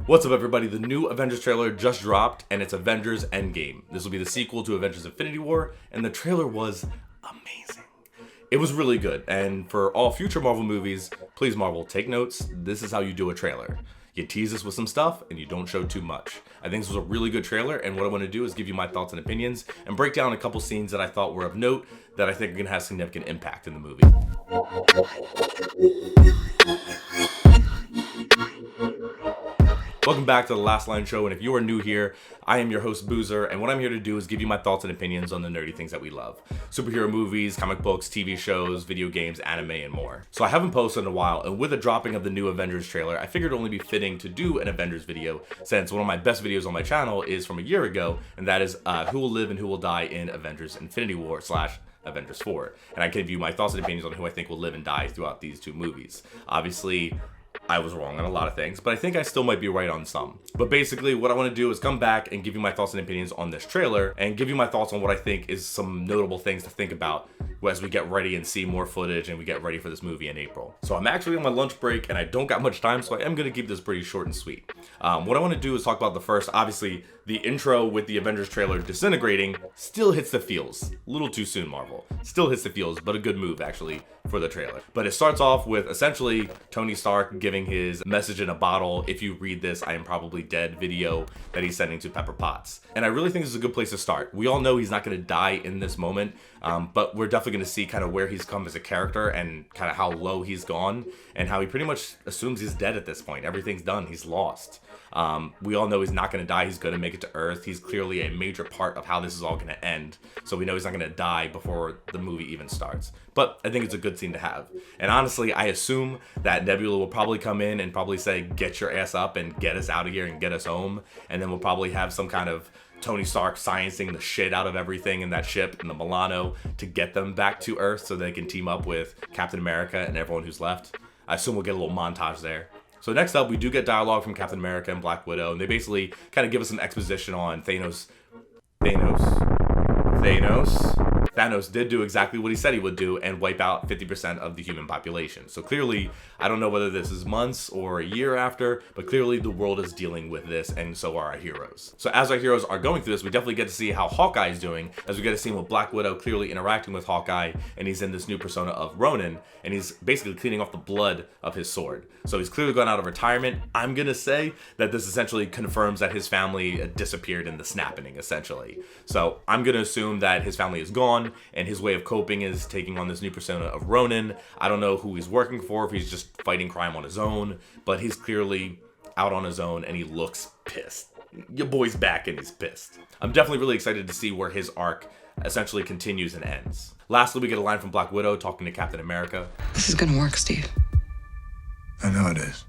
What's up, everybody? The new Avengers trailer just dropped, and it's Avengers Endgame. This will be the sequel to Avengers Infinity War, and the trailer was amazing. It was really good, and for all future Marvel movies, please Marvel, take notes. This is how you do a trailer. You tease us with some stuff, and you don't show too much. I think this was a really good trailer, and what I want to do is give you my thoughts and opinions, and break down a couple scenes that I thought were of note, that I think are going to have significant impact in the movie. Welcome back to the Last Line Show, and if you are new here, I am your host Boozer, and what I'm here to do is give you my thoughts and opinions on the nerdy things that we love. Superhero movies, comic books, TV shows, video games, anime, and more. So I haven't posted in a while, and with the dropping of the new Avengers trailer, I figured it would only be fitting to do an Avengers video, since one of my best videos on my channel is from a year ago, and that is who will live and who will die in Avengers Infinity War / Avengers 4. And I can give you my thoughts and opinions on who I think will live and die throughout these two movies. Obviously, I was wrong on a lot of things, but I think I still might be right on some. But basically, what I want to do is come back and give you my thoughts and opinions on this trailer, and give you my thoughts on what I think is some notable things to think about as we get ready and see more footage and we get ready for this movie in April. So I'm actually on my lunch break, and I don't got much time, so I am going to keep this pretty short and sweet. What I want to do is talk about the first, obviously, the intro with the Avengers trailer disintegrating still hits the feels. A little too soon, Marvel. Still hits the feels, but a good move, actually, for the trailer. But it starts off with essentially Tony Stark giving his message in a bottle, "If you read this, I am probably dead" video that he's sending to Pepper Potts. And I really think this is a good place to start. We all know he's not going to die in this moment, but we're definitely going to see kind of where he's come as a character and kind of how low he's gone and how he pretty much assumes he's dead at this point. Everything's done. He's lost. We all know he's not going to die. He's going to make it to Earth. He's clearly a major part of how this is all going to end. So we know he's not going to die before the movie even starts. But I think it's a good scene to have. And honestly, I assume that Nebula will probably come in and probably say, "Get your ass up and get us out of here and get us home." And then we'll probably have some kind of Tony Stark sciencing the shit out of everything in that ship in the Milano to get them back to Earth so they can team up with Captain America and everyone who's left. I assume we'll get a little montage there. So next up, we do get dialogue from Captain America and Black Widow, and they basically kind of give us some exposition on Thanos did do exactly what he said he would do and wipe out 50% of the human population. So clearly, I don't know whether this is months or a year after, but clearly the world is dealing with this, and so are our heroes. So as our heroes are going through this, we definitely get to see how Hawkeye is doing, as we get to see with Black Widow clearly interacting with Hawkeye, and he's in this new persona of Ronin, and he's basically cleaning off the blood of his sword. So he's clearly gone out of retirement. I'm gonna say that this essentially confirms that his family disappeared in the snapping, essentially. So I'm gonna assume that his family is gone, and his way of coping is taking on this new persona of Ronin. I don't know who he's working for, if he's just fighting crime on his own, but he's clearly out on his own, and he looks pissed. Your boy's back, and he's pissed. I'm definitely really excited to see where his arc essentially continues and ends. Lastly, we get a line from Black Widow talking to Captain America. "This is gonna work, Steve." I know it is.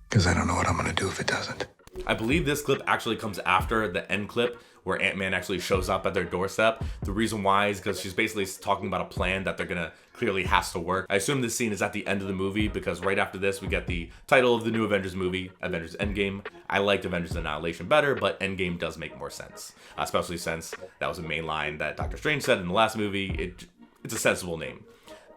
Because I don't know what I'm gonna do if it doesn't. I believe this clip actually comes after the end clip where Ant-Man actually shows up at their doorstep. The reason why is because she's basically talking about a plan that they're gonna clearly has to work. I assume this scene is at the end of the movie because right after this we get the title of the new Avengers movie, Avengers Endgame. I liked Avengers Annihilation better, but Endgame does make more sense, especially since that was a main line that Doctor Strange said in the last movie. It's a sensible name.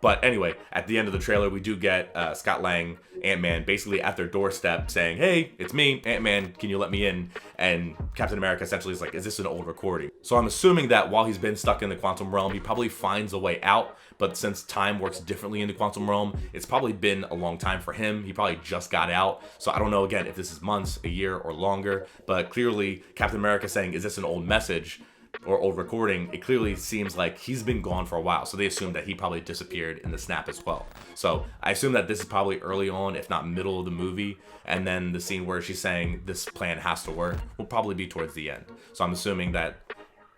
But anyway, at the end of the trailer, we do get Scott Lang, Ant-Man, basically at their doorstep saying, "Hey, it's me, Ant-Man, can you let me in?" And Captain America essentially is like, "Is this an old recording?" So I'm assuming that while he's been stuck in the quantum realm, he probably finds a way out. But since time works differently in the quantum realm, it's probably been a long time for him. He probably just got out. So I don't know, again, if this is months, a year, or longer. But clearly, Captain America saying, "Is this an old message?" or old recording, it clearly seems like he's been gone for a while. So they assume that he probably disappeared in the snap as well. So I assume that this is probably early on, if not middle of the movie. And then the scene where she's saying this plan has to work will probably be towards the end. So I'm assuming that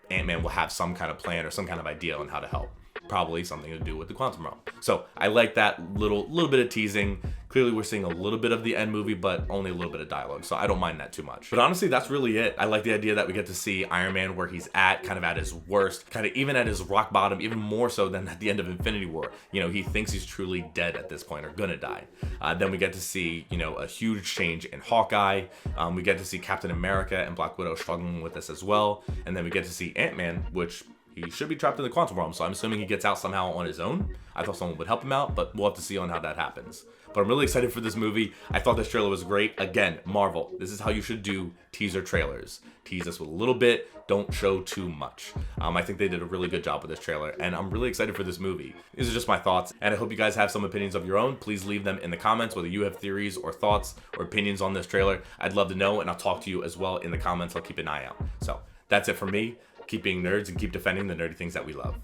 Ant-Man will have some kind of plan or some kind of idea on how to help. Probably something to do with the quantum realm. So I like that little bit of teasing. Clearly we're seeing a little bit of the end movie, but only a little bit of dialogue. So I don't mind that too much. But honestly, that's really it. I like the idea that we get to see Iron Man where he's at, kind of at his worst, kind of even at his rock bottom, even more so than at the end of Infinity War. You know, he thinks he's truly dead at this point or gonna die. Then we get to see, you know, a huge change in Hawkeye. We get to see Captain America and Black Widow struggling with this as well. And then we get to see Ant-Man, which He should be trapped in the quantum realm, so I'm assuming he gets out somehow on his own. I thought someone would help him out, but we'll have to see on how that happens. But I'm really excited for this movie. I thought this trailer was great. Again, Marvel, this is how you should do teaser trailers. Tease us with a little bit, don't show too much. I think they did a really good job with this trailer, and I'm really excited for this movie. These are just my thoughts, and I hope you guys have some opinions of your own. Please leave them in the comments, whether you have theories or thoughts or opinions on this trailer. I'd love to know, and I'll talk to you as well in the comments. I'll keep an eye out. So that's it for me. Keep being nerds and keep defending the nerdy things that we love.